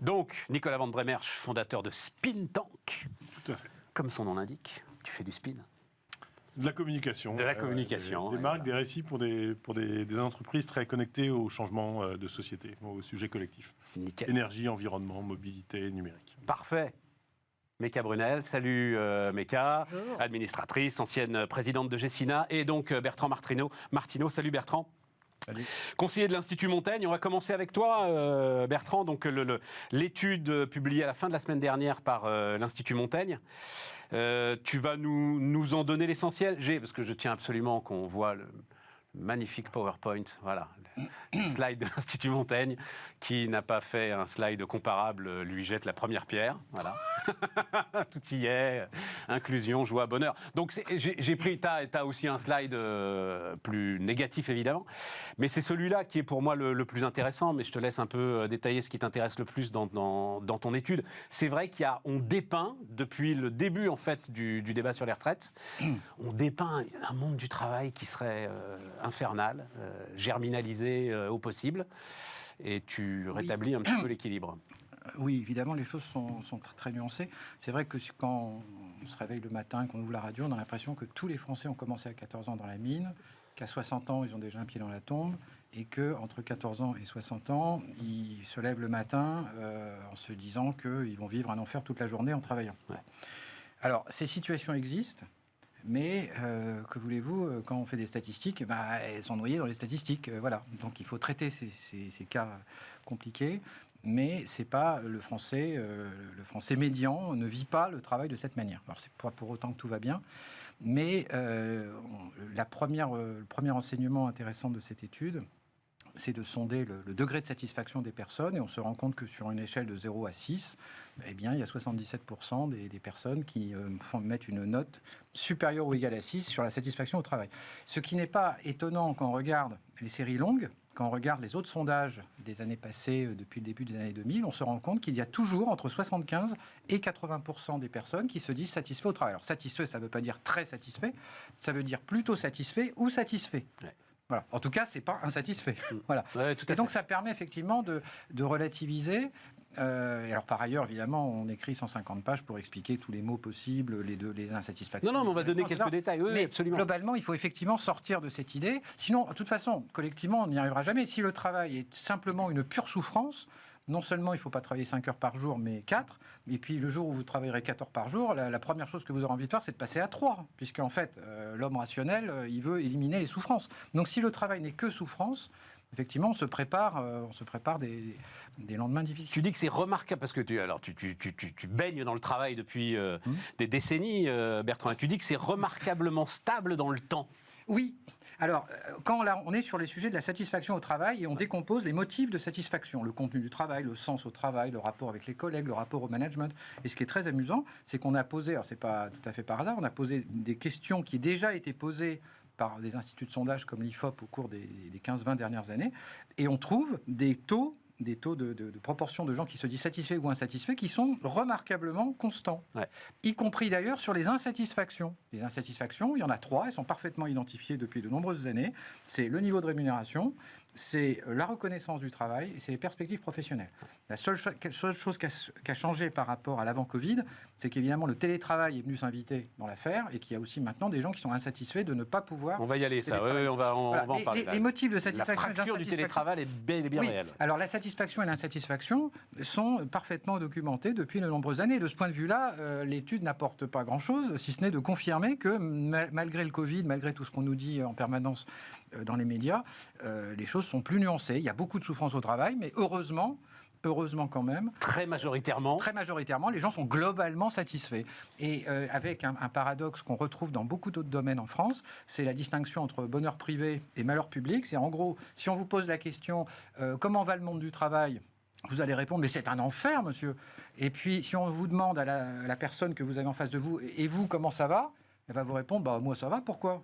Donc, Nicolas Van Bremersch, fondateur de Spin Tank. Tout à fait. Comme son nom l'indique, tu fais du spin. De la communication. De la communication. Des marques, des récits pour des entreprises très connectées au changement de société, au sujet collectif. Nickel. Énergie, environnement, mobilité, numérique. Parfait. Méca Brunel, salut Méca, Bonjour. administratrice, ancienne présidente de Gessina, et donc Bertrand Martineau, salut Bertrand. Salut. Conseiller de l'Institut Montaigne, on va commencer avec toi Bertrand, donc l'étude publiée à la fin de la semaine dernière par l'Institut Montaigne. Tu vas nous en donner l'essentiel, parce que je tiens absolument qu'on voit le magnifique PowerPoint, voilà, le slide de l'Institut Montaigne. Qui n'a pas fait un slide comparable lui jette la première pierre, voilà. Tout y est, inclusion, joie, bonheur. Donc j'ai pris, t'as aussi un slide plus négatif évidemment, mais c'est celui-là qui est pour moi le plus intéressant, mais je te laisse un peu détailler ce qui t'intéresse le plus dans ton étude. C'est vrai qu'on dépeint, depuis le début en fait du débat sur les retraites, on dépeint un monde du travail qui serait infernal, germinalisé au possible, et tu rétablis un petit peu l'équilibre. Oui, évidemment, les choses sont très, très nuancées. C'est vrai que quand on se réveille le matin, qu'on ouvre la radio, on a l'impression que tous les Français ont commencé à 14 ans dans la mine, qu'à 60 ans, ils ont déjà un pied dans la tombe, et qu'entre 14 ans et 60 ans, ils se lèvent le matin en se disant qu'ils vont vivre un enfer toute la journée en travaillant. Ouais. Alors, ces situations existent. Mais que voulez-vous, quand on fait des statistiques, elles sont noyées dans les statistiques. Voilà. Donc il faut traiter ces cas compliqués, mais c'est pas le français médian ne vit pas le travail de cette manière. Alors c'est pas pour autant que tout va bien, mais le premier enseignement intéressant de cette étude, c'est de sonder le degré de satisfaction des personnes, et on se rend compte que sur une échelle de 0 à 6, eh bien, il y a 77% des personnes qui mettent une note supérieure ou égale à 6 sur la satisfaction au travail. Ce qui n'est pas étonnant quand on regarde les séries longues, quand on regarde les autres sondages des années passées, depuis le début des années 2000, on se rend compte qu'il y a toujours entre 75 et 80% des personnes qui se disent satisfaits au travail. Alors satisfait, ça ne veut pas dire très satisfait, ça veut dire plutôt satisfait ou satisfait. Ouais. Voilà. En tout cas, c'est pas insatisfait. Voilà. Ouais, et donc, ça permet effectivement de relativiser. Et alors, par ailleurs, évidemment, on écrit 150 pages pour expliquer tous les mots possibles, les insatisfactions. Non, mais on va donner quelques détails. Oui, mais absolument. Globalement, il faut effectivement sortir de cette idée. Sinon, de toute façon, collectivement, on n'y arrivera jamais. Si le travail est simplement une pure souffrance, non seulement il ne faut pas travailler 5 heures par jour, mais 4. Et puis, le jour où vous travaillerez 4 heures par jour, la première chose que vous aurez envie de faire, c'est de passer à 3. Puisqu'en fait, l'homme rationnel, il veut éliminer les souffrances. Donc, si le travail n'est que souffrance, effectivement, on se prépare des lendemains difficiles. Tu dis que c'est remarquable, parce que tu baignes dans le travail depuis des décennies, Bertrand. Et tu dis que c'est remarquablement stable dans le temps. Oui. Alors, quand on est sur les sujets de la satisfaction au travail et on décompose les motifs de satisfaction, le contenu du travail, le sens au travail, le rapport avec les collègues, le rapport au management. Et ce qui est très amusant, c'est qu'on a posé, alors c'est pas tout à fait par hasard, on a posé des questions qui ont déjà été posées par des instituts de sondage comme l'IFOP au cours des 15-20 dernières années, et on trouve des taux de proportion de gens qui se disent satisfaits ou insatisfaits qui sont remarquablement constants, y compris d'ailleurs sur les insatisfactions. Les insatisfactions, il y en a 3, elles sont parfaitement identifiées depuis de nombreuses années. C'est le niveau de rémunération, c'est la reconnaissance du travail et c'est les perspectives professionnelles. La seule chose qui a changé par rapport à l'avant-Covid, c'est qu'évidemment le télétravail est venu s'inviter dans l'affaire et qu'il y a aussi maintenant des gens qui sont insatisfaits de ne pas pouvoir... On va y aller, ça. Oui, on va en parler. Les motifs de satisfaction... La fracture du télétravail est bel et bien réelle. Alors la satisfaction et l'insatisfaction sont parfaitement documentées depuis de nombreuses années. De ce point de vue-là, l'étude n'apporte pas grand-chose, si ce n'est de confirmer que malgré le Covid, malgré tout ce qu'on nous dit en permanence dans les médias, les choses sont plus nuancées. Il y a beaucoup de souffrance au travail, mais heureusement quand même. Très majoritairement, les gens sont globalement satisfaits. Et avec un paradoxe qu'on retrouve dans beaucoup d'autres domaines en France, c'est la distinction entre bonheur privé et malheur public. C'est en gros, si on vous pose la question comment va le monde du travail, vous allez répondre, mais c'est un enfer, monsieur. Et puis, si on vous demande à la personne que vous avez en face de vous, et vous, comment ça va ? Elle va vous répondre, bah, moi, ça va, pourquoi ?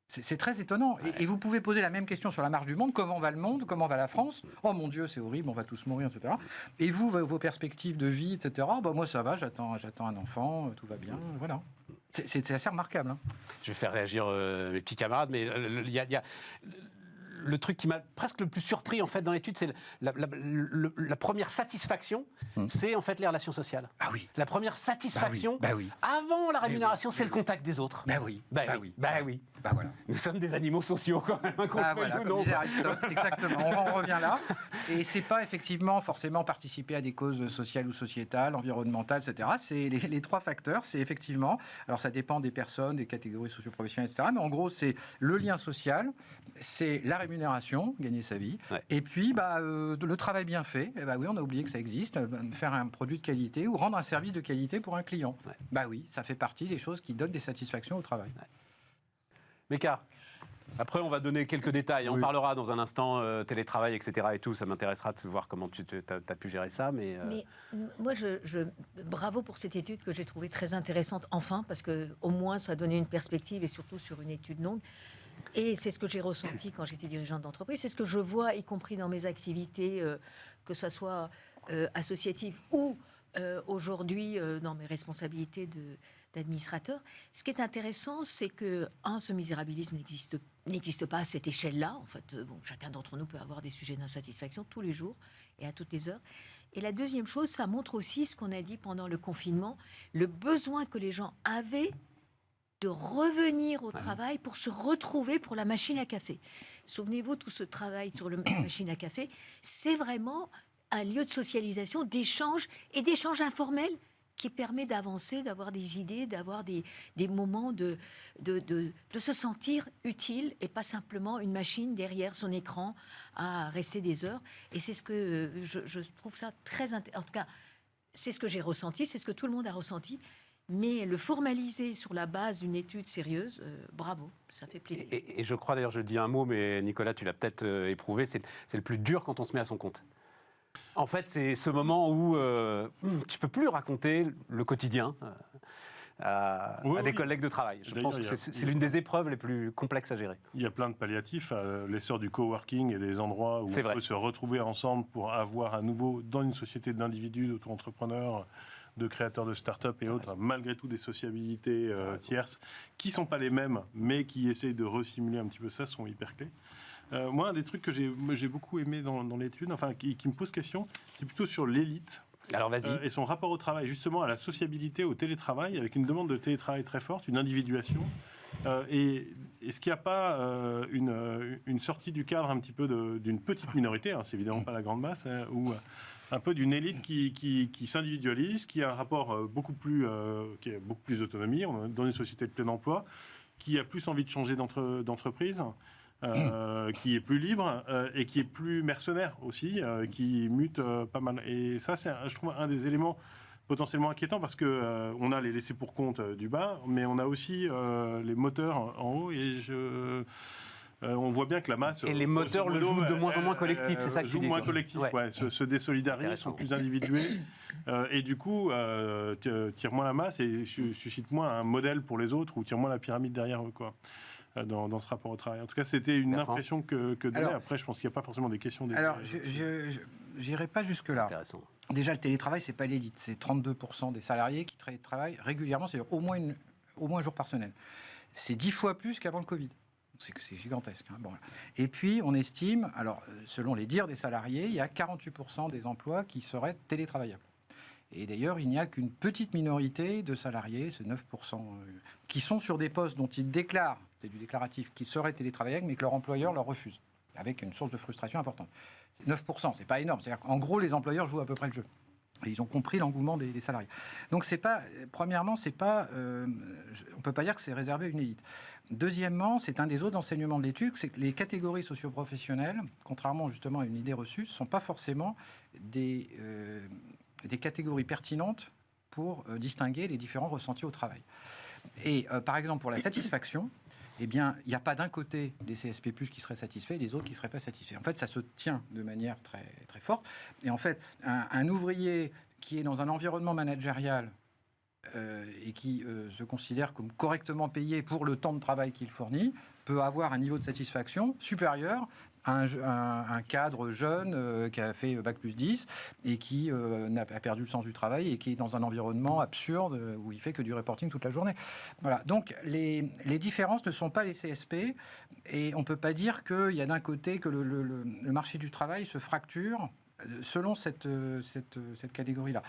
C'est très étonnant. Ouais. Et vous pouvez poser la même question sur la marche du monde. Comment va le monde ? Comment va la France ? Oh mon Dieu, c'est horrible, on va tous mourir, etc. Et vous, vos perspectives de vie, etc. Bah, moi, ça va, j'attends un enfant, tout va bien. Voilà. C'est assez remarquable. Hein. Je vais faire réagir mes petits camarades, mais il y a le truc qui m'a presque le plus surpris en fait dans l'étude, c'est la première satisfaction, c'est en fait les relations sociales. Ah oui. La première satisfaction, Bah oui. avant la rémunération, oui. c'est le contact des autres. Bah oui. Bah Bah oui. oui. Bah oui. Bah voilà. Nous sommes des animaux sociaux quand même. Qu'on Ah le veuille voilà, ou comme non. disait Aristote, exactement. On revient là. Et c'est pas effectivement forcément participer à des causes sociales ou sociétales, environnementales, etc. C'est les trois facteurs. C'est effectivement, alors ça dépend des personnes, des catégories socio-professionnelles, etc. Mais en gros, c'est le lien social, c'est la rémunération, gagner sa vie, Ouais. et puis le travail bien fait. Eh ben oui, on a oublié que ça existe. Faire un produit de qualité ou rendre un service de qualité pour un client. Ouais. Bah oui, ça fait partie des choses qui donnent des satisfactions au travail. Meka, après on va donner quelques détails. On Oui. parlera dans un instant télétravail, etc. et tout. Ça m'intéressera de voir comment tu as pu gérer ça. Mais moi, bravo pour cette étude que j'ai trouvée très intéressante, enfin, parce qu'au moins, ça donnait une perspective et surtout sur une étude longue. Et c'est ce que j'ai ressenti quand j'étais dirigeante d'entreprise. C'est ce que je vois, y compris dans mes activités, que ce soit associatives ou aujourd'hui dans mes responsabilités d'administrateur. Ce qui est intéressant, c'est que, ce misérabilisme n'existe pas à cette échelle-là. En fait, chacun d'entre nous peut avoir des sujets d'insatisfaction tous les jours et à toutes les heures. Et la deuxième chose, ça montre aussi ce qu'on a dit pendant le confinement, le besoin que les gens avaient de revenir au travail pour se retrouver pour la machine à café. Souvenez-vous, tout ce travail sur la machine à café, c'est vraiment un lieu de socialisation, d'échange et d'échange informel qui permet d'avancer, d'avoir des idées, d'avoir des moments de se sentir utile et pas simplement une machine derrière son écran à rester des heures. Et c'est ce que je trouve ça très intéressant. En tout cas, c'est ce que j'ai ressenti, c'est ce que tout le monde a ressenti. Mais le formaliser sur la base d'une étude sérieuse, bravo, ça fait plaisir. et je crois d'ailleurs, je dis un mot, mais Nicolas, tu l'as peut-être éprouvé, c'est le plus dur quand on se met à son compte. En fait, c'est ce moment où tu peux plus raconter le quotidien à des collègues de travail. Je pense que c'est l'une des épreuves les plus complexes à gérer. Il y a plein de palliatifs, l'essor du coworking et des endroits où on peut se retrouver ensemble pour avoir à nouveau, dans une société d'individus, d'auto-entrepreneurs, de créateurs de start-up et autres, malgré tout des sociabilités tierces, qui ne sont pas les mêmes, mais qui essayent de resimuler un petit peu ça, sont hyper clés. Moi, un des trucs que j'ai beaucoup aimé dans l'étude, enfin qui me pose question, c'est plutôt sur l'élite. Alors vas-y. Et son rapport au travail, justement à la sociabilité, au télétravail, avec une demande de télétravail très forte, une individuation. Et est-ce qu'il n'y a pas une sortie du cadre un petit peu d'une petite minorité, c'est évidemment pas la grande masse, ou un peu d'une élite qui s'individualise, qui a un rapport qui a beaucoup plus d'autonomie, on est dans une société de plein emploi, qui a plus envie de changer d'entreprise, qui est plus libre et qui est plus mercenaire aussi, qui mute pas mal. Et ça, c'est, je trouve, un des éléments potentiellement inquiétants parce que on a les laissés pour compte du bas, mais on a aussi les moteurs en haut. Et on voit bien que la masse... Et les moteurs le jouent de moins en moins collectif, c'est ça que tu dis. Moins collectif, se désolidarisent, sont plus individués. Et du coup, tire moins la masse et suscite moins un modèle pour les autres ou tire moins la pyramide derrière eux, quoi. Dans ce rapport au travail. En tout cas, c'était une impression que donnait. Alors, après, je pense qu'il n'y a pas forcément des questions. Alors, je n'irai pas jusque-là. Déjà, le télétravail, ce n'est pas l'élite. C'est 32% des salariés qui travaillent régulièrement, c'est-à-dire au moins un jour par semaine. C'est 10 fois plus qu'avant le Covid. C'est gigantesque. Bon, et puis, on estime, alors, selon les dires des salariés, il y a 48% des emplois qui seraient télétravaillables. Et d'ailleurs, il n'y a qu'une petite minorité de salariés, c'est 9%, qui sont sur des postes dont ils déclarent, c'est du déclaratif, qui seraient télétravaillables, mais que leur employeur leur refuse, avec une source de frustration importante. C'est 9%, c'est pas énorme. C'est-à-dire qu'en gros, les employeurs jouent à peu près le jeu. Et ils ont compris l'engouement des salariés. Donc, c'est pas, premièrement, c'est pas, on peut pas dire que c'est réservé à une élite. Deuxièmement, c'est un des autres enseignements de l'étude, c'est que les catégories socio-professionnelles, contrairement justement à une idée reçue, ne sont pas forcément des catégories pertinentes pour distinguer les différents ressentis au travail. Et par exemple, pour la satisfaction, eh bien, il n'y a pas d'un côté les CSP+, qui seraient satisfaits et les autres qui ne seraient pas satisfaits. En fait, ça se tient de manière très, très forte. Et en fait, un ouvrier qui est dans un environnement managérial et qui se considère comme correctement payé pour le temps de travail qu'il fournit, peut avoir un niveau de satisfaction supérieur à un cadre jeune qui a fait Bac plus 10 et qui a perdu le sens du travail et qui est dans un environnement absurde où il fait que du reporting toute la journée. Voilà. Donc les différences ne sont pas les CSP et on ne peut pas dire qu'il y a d'un côté que le marché du travail se fracture selon cette catégorie-là.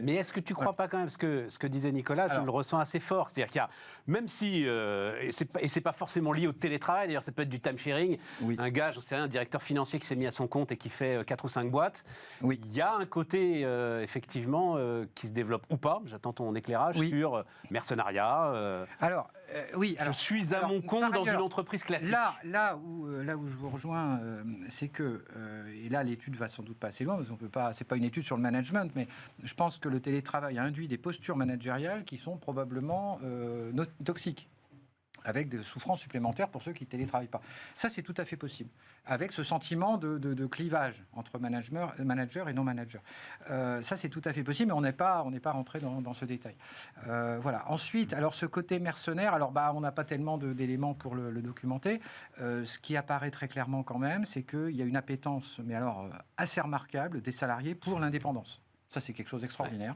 Mais est-ce que tu ne crois pas quand même, parce que ce que disait Nicolas, tu le ressens assez fort, c'est-à-dire qu'il y a, même si, et c'est pas forcément lié au télétravail, d'ailleurs ça peut être du time sharing, un gars, j'en sais rien, un directeur financier qui s'est mis à son compte et qui fait 4 ou 5 boîtes, il y a un côté effectivement qui se développe ou pas, j'attends ton éclairage sur mercenariat. Je suis à mon compte dans une entreprise classique. Là où je vous rejoins, c'est que, et là l'étude va sans doute pas assez loin, parce qu'on peut pas, c'est pas une étude sur le management, mais je pense que le télétravail a induit des postures managériales qui sont probablement toxiques, avec des souffrances supplémentaires pour ceux qui ne télétravaillent pas. Ça, c'est tout à fait possible, avec ce sentiment de clivage entre manager et non-manager. Ça, c'est tout à fait possible, mais on n'est pas rentré dans ce détail. Voilà. Ensuite, alors ce côté mercenaire, on n'a pas tellement d'éléments pour le documenter. Ce qui apparaît très clairement quand même, c'est qu'il y a une appétence, mais alors assez remarquable, des salariés pour l'indépendance. Ça, c'est quelque chose d'extraordinaire.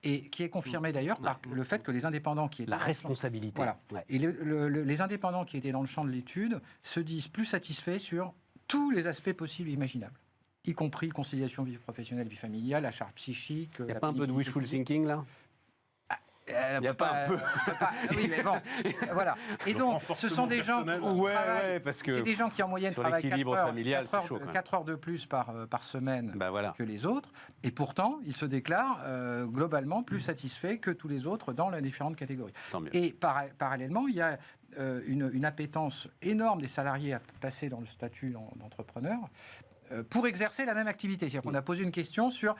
Et qui est confirmé d'ailleurs par le fait que les indépendants qui étaient... La responsabilité. Voilà. Et les indépendants qui étaient dans le champ de l'étude se disent plus satisfaits sur tous les aspects possibles et imaginables, y compris conciliation vie professionnelle, vie familiale, la charge psychique... Il n'y a pas un peu de wishful thinking, là ? Il n'y a pas un peu. Oui, mais bon, voilà. Et donc, ce sont des gens c'est des gens qui en moyenne travaillent 4 heures de plus par semaine que les autres. Et pourtant, ils se déclarent globalement plus satisfaits que tous les autres dans les différentes catégories. Et parallèlement, il y a une appétence énorme des salariés à passer dans le statut d'entrepreneur pour exercer la même activité. C'est-à-dire qu'on a posé une question sur,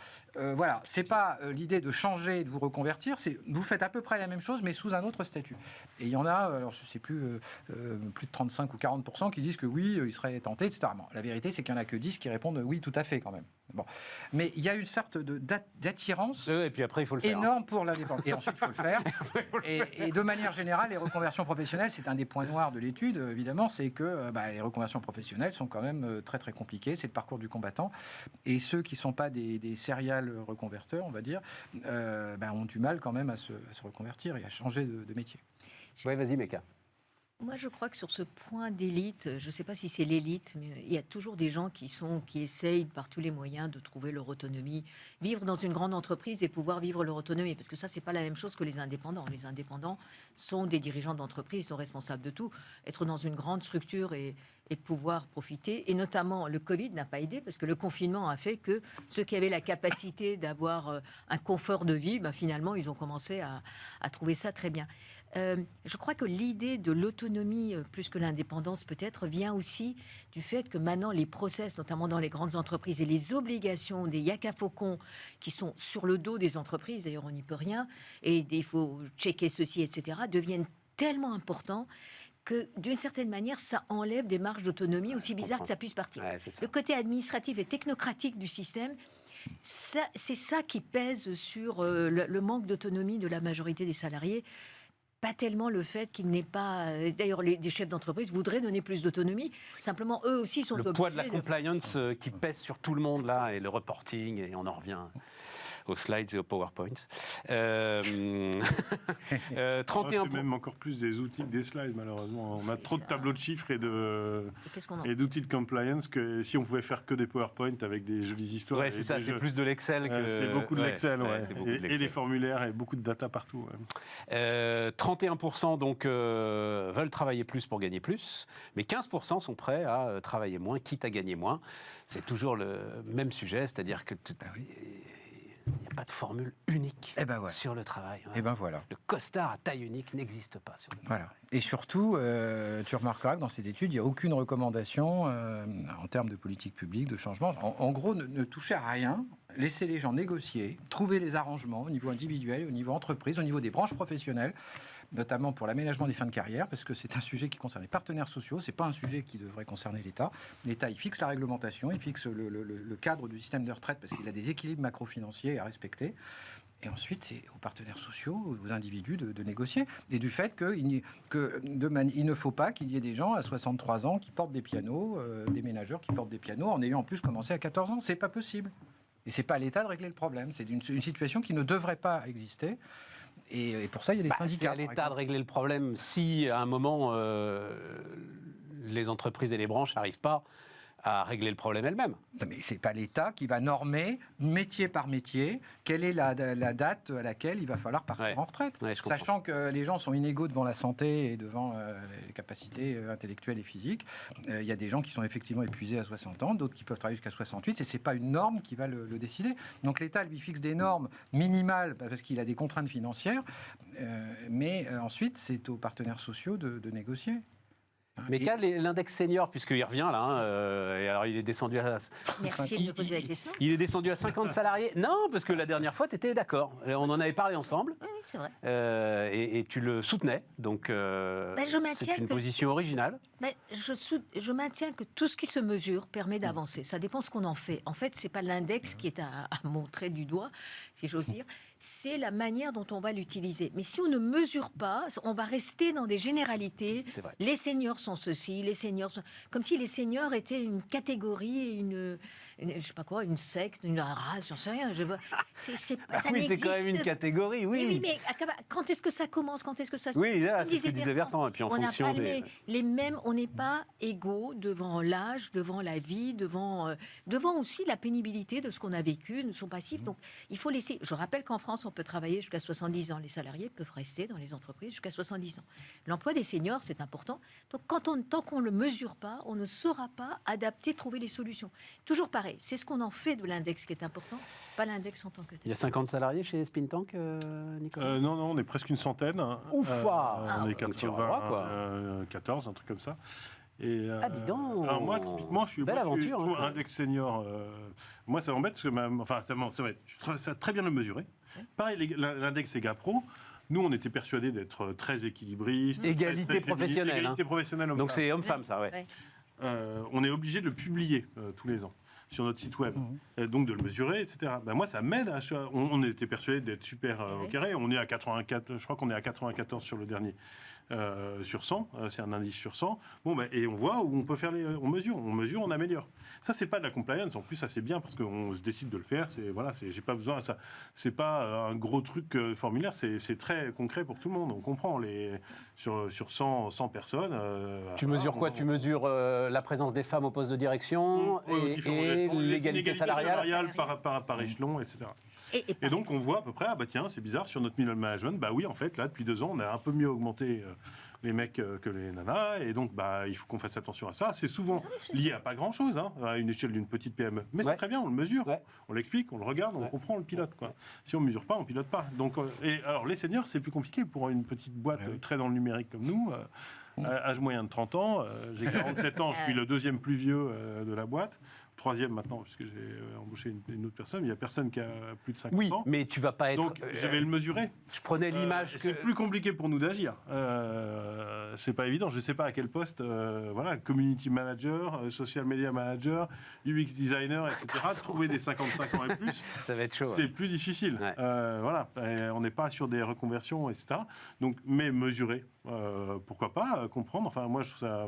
c'est pas l'idée de changer, de vous reconvertir, c'est vous faites à peu près la même chose, mais sous un autre statut. Et il y en a, alors je sais plus de 35 ou 40% qui disent que oui, ils seraient tentés, etc. Bon, la vérité, c'est qu'il n'y en a que 10 qui répondent oui, tout à fait quand même. Bon. Mais il y a une sorte d'attirance et puis après, il faut le faire, énorme pour l'indépendance. Et ensuite, il faut le faire. Et de manière générale, les reconversions professionnelles, c'est un des points noirs de l'étude, évidemment, c'est que les reconversions professionnelles sont quand même très très compliquées. C'est le parcours du combattant. Et ceux qui ne sont pas des serial reconverteurs, on va dire, ont du mal quand même à se reconvertir et à changer de métier. Oui, vas-y, Meka. Moi, je crois que sur ce point d'élite, je ne sais pas si c'est l'élite, mais il y a toujours des gens qui essayent par tous les moyens de trouver leur autonomie, vivre dans une grande entreprise et pouvoir vivre leur autonomie. Parce que ça, c'est pas la même chose que les indépendants. Les indépendants sont des dirigeants d'entreprise, sont responsables de tout. Être dans une grande structure et pouvoir profiter. Et notamment, le Covid n'a pas aidé parce que le confinement a fait que ceux qui avaient la capacité d'avoir un confort de vie, finalement, ils ont commencé à trouver ça très bien. Je crois que l'idée de l'autonomie, plus que l'indépendance peut-être, vient aussi du fait que maintenant les process, notamment dans les grandes entreprises, et les obligations des yaka-faucons qui sont sur le dos des entreprises, d'ailleurs on n'y peut rien, et il faut checker ceci, etc., deviennent tellement importants que d'une certaine manière, ça enlève des marges d'autonomie, aussi bizarre que ça puisse partir. Le côté administratif et technocratique du système, c'est ça qui pèse sur le manque d'autonomie de la majorité des salariés. Pas tellement le fait qu'il n'ait pas... D'ailleurs, des chefs d'entreprise voudraient donner plus d'autonomie. Simplement, eux aussi sont obligés... Le poids de la compliance qui pèse sur tout le monde, là, et le reporting, et on en revient aux slides et aux PowerPoint. 31... C'est même encore plus des outils que des slides, malheureusement. On a trop de tableaux de chiffres et d'outils de compliance que si on pouvait faire que des PowerPoint avec des jolies histoires. Ouais, c'est ça, c'est plus de l'Excel que... C'est beaucoup de l'Excel, et des formulaires et beaucoup de data partout. 31% donc veulent travailler plus pour gagner plus, mais 15% sont prêts à travailler moins, quitte à gagner moins. C'est toujours le même sujet, c'est-à-dire que... Il n'y a pas de formule unique sur le travail. Le costard à taille unique n'existe pas sur le travail. Voilà. Et surtout, tu remarqueras que dans cette étude, il n'y a aucune recommandation en termes de politique publique, de changement. En gros, ne touchez à rien, laissez les gens négocier, trouver les arrangements au niveau individuel, au niveau entreprise, au niveau des branches professionnelles, notamment pour l'aménagement des fins de carrière, parce que c'est un sujet qui concerne les partenaires sociaux, c'est pas un sujet qui devrait concerner l'État. L'État, il fixe la réglementation, il fixe le cadre du système de retraite, parce qu'il a des équilibres macro-financiers à respecter. Et ensuite, c'est aux partenaires sociaux, aux individus de négocier. Et du fait qu'il ne faut pas qu'il y ait des gens à 63 ans qui portent des pianos, des ménageurs qui portent des pianos, en ayant en plus commencé à 14 ans. C'est pas possible. Et c'est pas à l'État de régler le problème. C'est une situation qui ne devrait pas exister. Et pour ça, il y a des syndicats. C'est à l'État de régler le problème si, à un moment, les entreprises et les branches n'arrivent pas à régler le problème elles-mêmes. Mais c'est pas l'État qui va normer métier par métier quelle est la date à laquelle il va falloir partir en retraite. Sachant que les gens sont inégaux devant la santé et devant les capacités intellectuelles et physiques. Il y a des gens qui sont effectivement épuisés à 60 ans, d'autres qui peuvent travailler jusqu'à 68, et c'est pas une norme qui va le décider. Donc l'État lui fixe des normes minimales parce qu'il a des contraintes financières, mais ensuite c'est aux partenaires sociaux de négocier. Mais qu'a l'index senior, puisqu'il revient là, et alors il est descendu à... Merci de me poser la question. Il est descendu à 50 salariés. Non, parce que la dernière fois, tu étais d'accord. On en avait parlé ensemble. Oui, c'est vrai. Et tu le soutenais. Donc, c'est une position originale. Je maintiens que tout ce qui se mesure permet d'avancer. Ça dépend ce qu'on en fait. En fait, ce n'est pas l'index qui est à montrer du doigt, si j'ose dire. C'est la manière dont on va l'utiliser. Mais si on ne mesure pas, on va rester dans des généralités. Les seniors sont ceci, les seniors sont... Comme si les seniors étaient une catégorie, je sais pas quoi, une secte, une race, j'en sais rien. C'est quand même une catégorie, oui. Oui, mais quand est-ce que ça commence? Quand est-ce que ça... Oui, là, c'est ce que disait Bertrand. Et puis en fonction les mêmes, on n'est pas égaux devant l'âge, devant la vie, devant aussi la pénibilité de ce qu'on a vécu, de son passif. Donc, il faut laisser... Je rappelle qu'en France, on peut travailler jusqu'à 70 ans. Les salariés peuvent rester dans les entreprises jusqu'à 70 ans. L'emploi des seniors, c'est important. Donc, tant qu'on ne le mesure pas, on ne saura pas adapter, trouver les solutions. Toujours pareil, c'est ce qu'on en fait de l'index qui est important, pas l'index en tant que tel. Il y a 50 salariés chez Spin Tank, Nicolas Non, on est presque une centaine. Oufa On est 14, un truc comme ça. Et, dis donc. Alors moi, typiquement, je suis index senior. Moi, ça m'embête parce que c'est vrai, je trouve ça très bien de le mesurer. Pareil, l'index EGA Pro. Nous, on était persuadés d'être très équilibristes. Égalité professionnelle. Égalité professionnelle. Donc c'est homme-femme, ça, ouais. On est obligé de le publier tous les ans sur notre site web, donc de le mesurer, etc. Moi, ça m'aide. On était persuadés d'être super au carré. On est à 84, je crois qu'on est à 94 sur le dernier. Sur 100, c'est un indice sur 100. Et on voit où on peut faire on mesure, on améliore. Ça, c'est pas de la compliance. En plus, ça c'est bien parce qu'on se décide de le faire. J'ai pas besoin. Ça, c'est pas un gros truc formulaire. C'est très concret pour tout le monde. On comprend sur 100 personnes. Tu mesures quoi? Tu mesures la présence des femmes au poste de direction et l'égalité salariale par échelon, etc. Et donc on voit à peu près, tiens, c'est bizarre, sur notre middle management, oui, en fait, là, depuis 2 ans, on a un peu mieux augmenté les mecs que les nanas, et donc il faut qu'on fasse attention à ça. C'est souvent lié à pas grand-chose, à une échelle d'une petite PME. Mais c'est très bien, on le mesure, on l'explique, on le regarde, on comprend, on le pilote, quoi. Si on ne mesure pas, on ne pilote pas. Donc, alors les seniors, c'est plus compliqué pour une petite boîte très dans le numérique comme nous. Âge moyen de 30 ans, j'ai 47 ans, je suis le deuxième plus vieux de la boîte. 3e maintenant, puisque j'ai embauché une autre personne. Il n'y a personne qui a plus de 50 ans. Oui, mais tu ne vas pas être... Donc, je vais le mesurer. Je prenais l'image C'est plus compliqué pour nous d'agir. C'est pas évident. Je ne sais pas à quel poste, community manager, social media manager, UX designer, etc. Trouver des 55 ans et plus, ça va être chaud. C'est plus difficile. Ouais. On n'est pas sur des reconversions, etc. Donc, mais mesurer. Pourquoi pas comprendre. Enfin, moi, je trouve ça...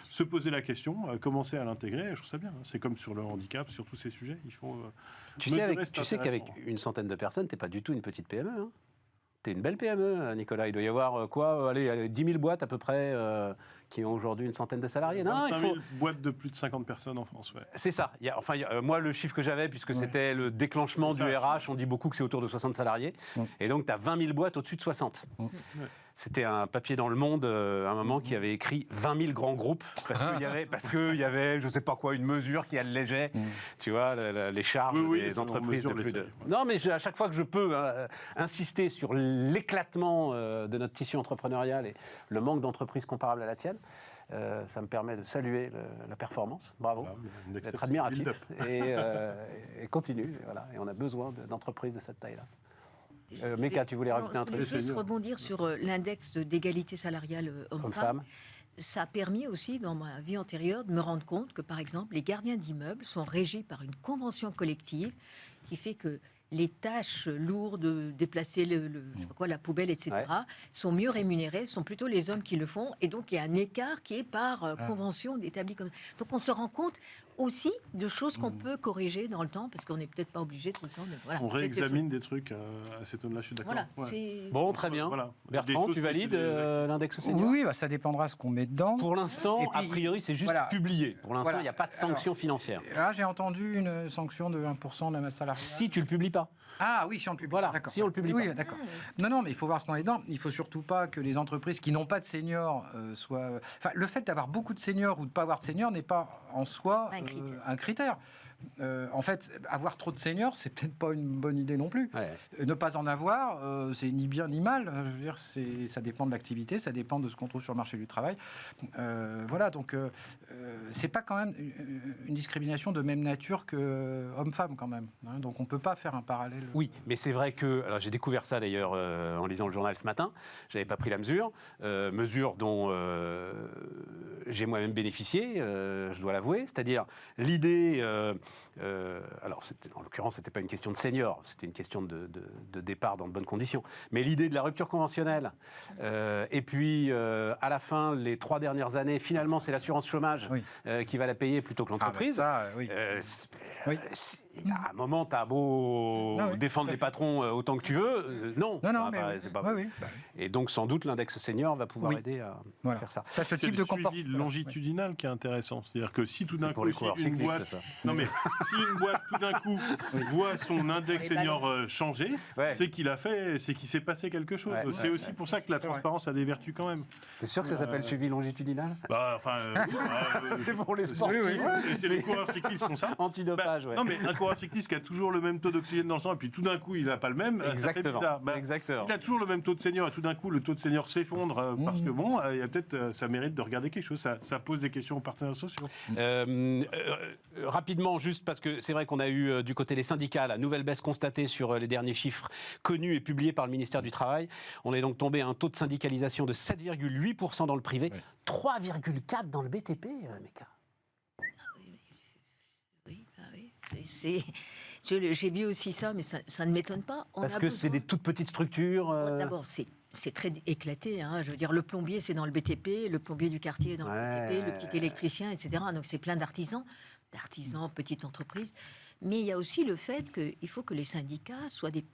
se poser la question, commencer à l'intégrer, je trouve ça bien. C'est comme sur le handicap, sur tous ces sujets. Il faut. Tu sais qu'avec une centaine de personnes, tu n'es pas du tout une petite PME. Hein. Tu es une belle PME, Nicolas. Il doit y avoir 10 000 boîtes à peu près qui ont aujourd'hui une centaine de salariés. 25 000 boîtes de plus de 50 personnes en France. Ouais. C'est ça. Moi, le chiffre que j'avais, puisque c'était le déclenchement du RH, on dit beaucoup que c'est autour de 60 salariés. Et donc, tu as 20 000 boîtes au-dessus de 60. C'était un papier dans Le Monde, à un moment, qui avait écrit 20 000 grands groupes, parce qu'il y avait, je ne sais pas quoi, une mesure qui allégeait, tu vois, les charges des entreprises de plus de... Non, mais à chaque fois que je peux insister sur l'éclatement de notre tissu entrepreneurial et le manque d'entreprises comparables à la tienne, ça me permet de saluer la performance. Bravo, d'être admiratif et continue. Et on a besoin d'entreprises de cette taille-là. Méca, tu voulais rajouter un truc? Je voulais juste rebondir sur l'index d'égalité salariale homme-femme. Ça a permis aussi, dans ma vie antérieure, de me rendre compte que, par exemple, les gardiens d'immeubles sont régis par une convention collective qui fait que les tâches lourdes, déplacer je sais pas quoi, la poubelle, etc., sont mieux rémunérées, sont plutôt les hommes qui le font. Et donc, il y a un écart qui est par convention établi comme ça. Donc, on se rend compte aussi de choses qu'on peut corriger dans le temps, parce qu'on n'est peut-être pas obligé tout le temps. Voilà, on réexamine des trucs à cet homme-là, je suis d'accord. Voilà, Bon, très bien. Voilà. Bertrand, tu valides l'index senior? Oui, ça dépendra ce qu'on met dedans. Pour l'instant, Et puis, a priori, c'est juste publié. Pour l'instant, il n'y a pas de sanction financière. Là, j'ai entendu une sanction de 1% de la masse salariale. Si tu ne le publies pas. Ah oui, si on le publie. Voilà, d'accord. si on le publie oui, pas. D'accord. Non, mais il faut voir ce qu'on est dedans. Il ne faut surtout pas que les entreprises qui n'ont pas de seniors soient... Enfin, le fait d'avoir beaucoup de seniors ou de ne pas avoir de seniors n'est pas en soi un critère. En fait, avoir trop de seniors, c'est peut-être pas une bonne idée non plus. Ne pas en avoir, c'est ni bien ni mal. Je veux dire, ça dépend de l'activité, ça dépend de ce qu'on trouve sur le marché du travail. Voilà, donc c'est pas quand même une discrimination de même nature que homme-femme quand même. Hein, donc on peut pas faire un parallèle. Oui, mais c'est vrai que alors j'ai découvert ça d'ailleurs en lisant le journal ce matin. J'avais pas pris la mesure dont j'ai moi-même bénéficié, je dois l'avouer. C'est-à-dire l'idée. Alors, en l'occurrence, c'était pas une question de senior, c'était une question de départ dans de bonnes conditions. Mais l'idée de la rupture conventionnelle, et puis à la fin, les 3 dernières années, finalement, c'est l'assurance chômage qui va la payer plutôt que l'entreprise. À un moment, tu as beau défendre les patrons autant que tu veux, non. C'est pas vrai. Et donc, sans doute, l'index senior va pouvoir aider à faire ça. Ça, ce type de comportement longitudinal qui est intéressant. C'est-à-dire que si tout d'un coup, une boîte, non mais si une boîte tout d'un coup voit son index senior changer, c'est qu'il s'est passé quelque chose. C'est aussi pour ça que la transparence a des vertus quand même. T'es sûr que ça s'appelle suivi longitudinal? C'est pour les sportifs. Et c'est les coureurs cyclistes qui font ça. Antidopage, Non mais un coureur cycliste qui a toujours le même taux d'oxygène dans le sang et puis tout d'un coup il n'a pas le même. Exactement. Exactement. Il a toujours le même taux de senior et tout d'un coup le taux de senior s'effondre parce que bon, il y a peut-être ça mérite de regarder quelque chose. Ça pose des questions aux partenaires sociaux. Rapidement, juste parce que c'est vrai qu'on a eu du côté des syndicats la nouvelle baisse constatée sur les derniers chiffres connus et publiés par le ministère du Travail. On est donc tombé à un taux de syndicalisation de 7,8% dans le privé, 3,4% dans le BTP, Meka. J'ai vu aussi ça, mais ça ne m'étonne pas. Parce que c'est des toutes petites structures. D'abord, c'est très éclaté. Hein. Je veux dire, le plombier, c'est dans le BTP, le plombier du quartier est dans le BTP, le petit électricien, etc. Donc, c'est plein d'artisans, petites entreprises. Mais il y a aussi le fait qu'il faut que les syndicats soient des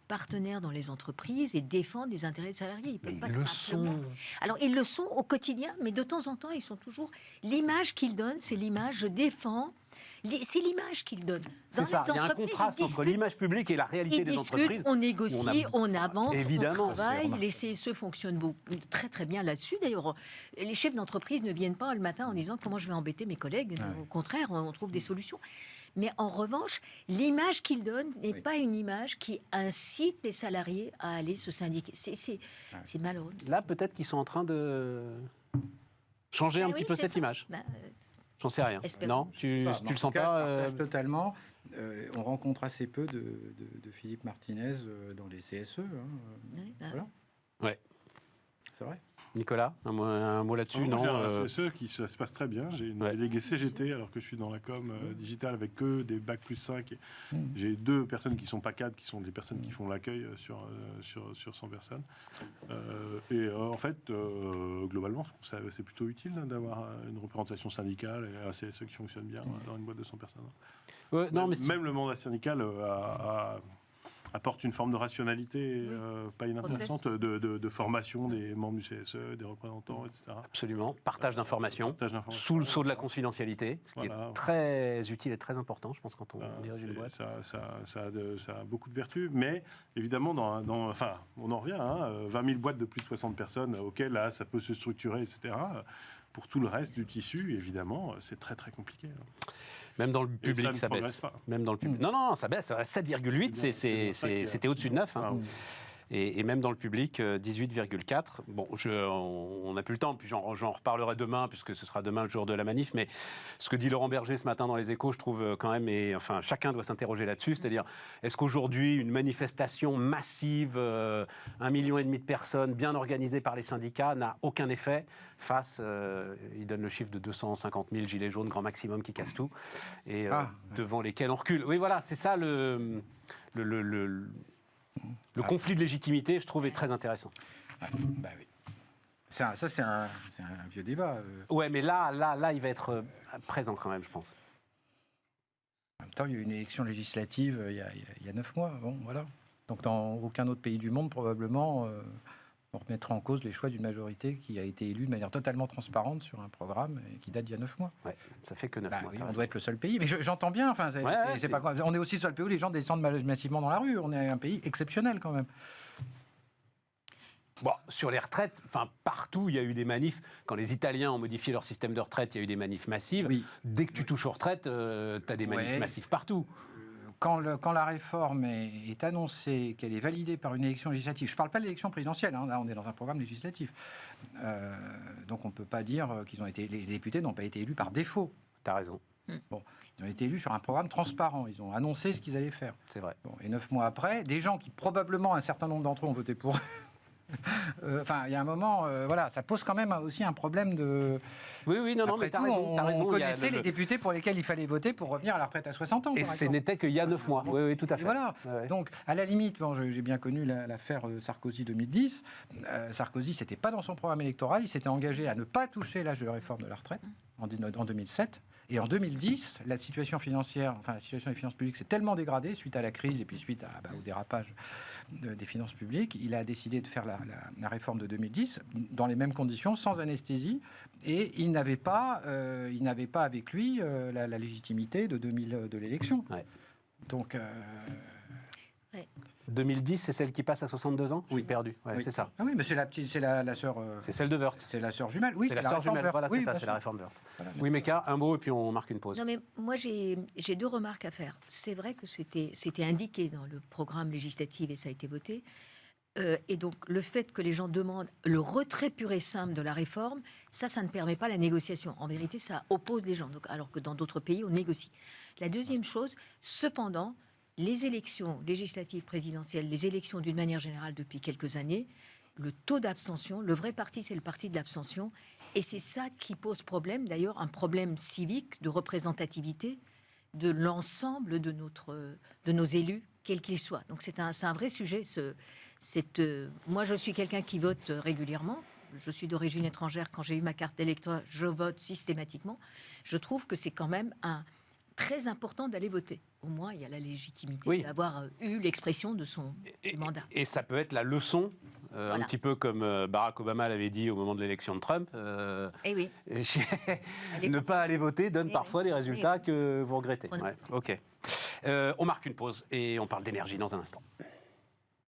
partenaires dans les entreprises et défendent les intérêts des salariés. Ils peuvent pas simplement... Alors, ils le sont au quotidien, mais de temps en temps, ils sont toujours... L'image qu'ils donnent, c'est l'image, je défends... C'est l'image qu'ils donnent. C'est ça, il y a un contraste entre l'image publique et la réalité des entreprises. On négocie, on avance, évidemment, on travaille. Les CSE fonctionnent très très bien là-dessus. D'ailleurs, les chefs d'entreprise ne viennent pas le matin en disant comment je vais embêter mes collègues. Au contraire, on trouve des solutions. Mais en revanche, l'image qu'ils donnent n'est pas une image qui incite les salariés à aller se syndiquer. C'est malheureux. Là, peut-être qu'ils sont en train de changer un petit peu cette image. J'en sais rien. Non, tu le sens pas Je partage totalement. On rencontre assez peu de Philippe Martinez dans les CSE. Voilà. Ouais. C'est vrai. Nicolas, un mot là-dessus? Non, j'ai un CSE qui ça se passe très bien. J'ai une déléguée CGT alors que je suis dans la com digitale avec eux, des bac plus 5. J'ai 2 personnes qui ne sont pas cadres, qui sont des personnes qui font l'accueil sur 100 personnes. En fait, globalement, c'est plutôt utile d'avoir une représentation syndicale et un CSE qui fonctionne bien dans une boîte de 100 personnes. Même le mandat syndical apporte une forme de rationalité pas inintéressante de formation des membres du CSE, des représentants, etc. Absolument. Partage d'informations sous le sceau de la confidentialité, ce qui est très utile et très important, je pense, quand on dirige une boîte. Ça a beaucoup de vertus, mais évidemment, on en revient, 20 000 boîtes de plus de 60 personnes auxquelles là, ça peut se structurer, etc. Pour tout le reste du tissu, évidemment, c'est très très compliqué. Même dans le public, ça baisse. Même dans le public. Non, ça baisse. 7,8, c'était au-dessus de 9. Et même dans le public, 18,4. Bon, on n'a plus le temps, puis j'en reparlerai demain, puisque ce sera demain le jour de la manif. Mais ce que dit Laurent Berger ce matin dans Les Échos, je trouve quand même, chacun doit s'interroger là-dessus. C'est-à-dire, est-ce qu'aujourd'hui, une manifestation massive, 1,5 million de personnes, bien organisée par les syndicats, n'a aucun effet face, il donne le chiffre de 250 000 gilets jaunes, grand maximum, qui cassent tout, et devant lesquels on recule. Oui, voilà, c'est ça le conflit de légitimité, je trouve, est très intéressant. Ouais, bah oui. Ça, c'est un vieux débat. Ouais, mais là, il va être présent quand même, je pense. En même temps, il y a eu une élection législative il y a 9 mois. Bon, voilà. Donc, dans aucun autre pays du monde, probablement, on remettra en cause les choix d'une majorité qui a été élue de manière totalement transparente sur un programme et qui date d'il y a 9 mois. Ouais, ça fait que 9 mois. Oui, t'as on raison. doit être le seul pays. Mais j'entends bien. Enfin, c'est pas grave. On est aussi le seul pays où les gens descendent massivement dans la rue. On est un pays exceptionnel quand même. Bon, sur les retraites, enfin partout, il y a eu des manifs. Quand les Italiens ont modifié leur système de retraite, il y a eu des manifs massives. Oui. Dès que tu touches aux retraites, tu as des manifs massifs partout. Quand la réforme est annoncée, qu'elle est validée par une élection législative, je ne parle pas de l'élection présidentielle, hein, là on est dans un programme législatif, donc on ne peut pas dire les députés n'ont pas été élus par défaut. Tu as raison, Bon, ils ont été élus sur un programme transparent, ils ont annoncé ce qu'ils allaient faire. c'est vrai. Bon, et 9 mois après, des gens qui probablement, un certain nombre d'entre eux ont voté pour enfin, il y a un moment, voilà, ça pose quand même aussi un problème de... Oui, non, Après mais tu as tout, raison. T'as raison. on il y a connaissait les députés pour lesquels il fallait voter pour revenir à la retraite à 60 ans. Et par ce exemple. n'était qu'il y a 9 mois. Oui, tout à Et fait. voilà. Ouais. Donc, à la limite, bon, j'ai bien connu l'affaire Sarkozy 2010. Sarkozy, c'était pas dans son programme électoral. Il s'était engagé à ne pas toucher l'âge de la réforme de la retraite en 2007. Et en 2010, la situation financière, enfin la situation des finances publiques s'est tellement dégradée suite à la crise et puis suite au dérapage des finances publiques, il a décidé de faire la réforme de 2010 dans les mêmes conditions, sans anesthésie, et il n'avait pas avec lui la légitimité de l'élection. Ouais. Donc. 2010, c'est celle qui passe à 62 ans. Je suis perdu. Ouais, Oui. c'est ça. Ah oui, mais c'est la sœur. C'est celle de Wörth. C'est la sœur jumelle. Oui, c'est la sœur réforme jumelle. Wörth. Voilà, Oui, c'est ça. bien C'est la sûr. réforme de Wörth. Voilà. Oui, Meka, un mot et puis on marque une pause. Non, mais moi, j'ai 2 remarques à faire. C'est vrai que c'était indiqué dans le programme législatif et ça a été voté. Et donc, le fait que les gens demandent le retrait pur et simple de la réforme, ça ne permet pas la négociation. En vérité, ça oppose les gens. Donc, alors que dans d'autres pays, on négocie. La deuxième chose, cependant, les élections législatives présidentielles, les élections d'une manière générale depuis quelques années, le taux d'abstention, le vrai parti, c'est le parti de l'abstention. Et c'est ça qui pose problème, d'ailleurs, un problème civique de représentativité de l'ensemble de nos élus, quels qu'ils soient. Donc c'est un vrai sujet. Moi, je suis quelqu'un qui vote régulièrement. Je suis d'origine étrangère. Quand j'ai eu ma carte d'électeur, je vote systématiquement. Je trouve que c'est quand même très important d'aller voter. Au moins, il y a la légitimité d'avoir eu l'expression de son mandat. Et ça peut être la leçon, un petit peu comme Barack Obama l'avait dit au moment de l'élection de Trump. Eh oui. Ne pas aller voter donne parfois des résultats que vous regrettez. Oui. Ouais, ok. On marque une pause et on parle d'énergie dans un instant.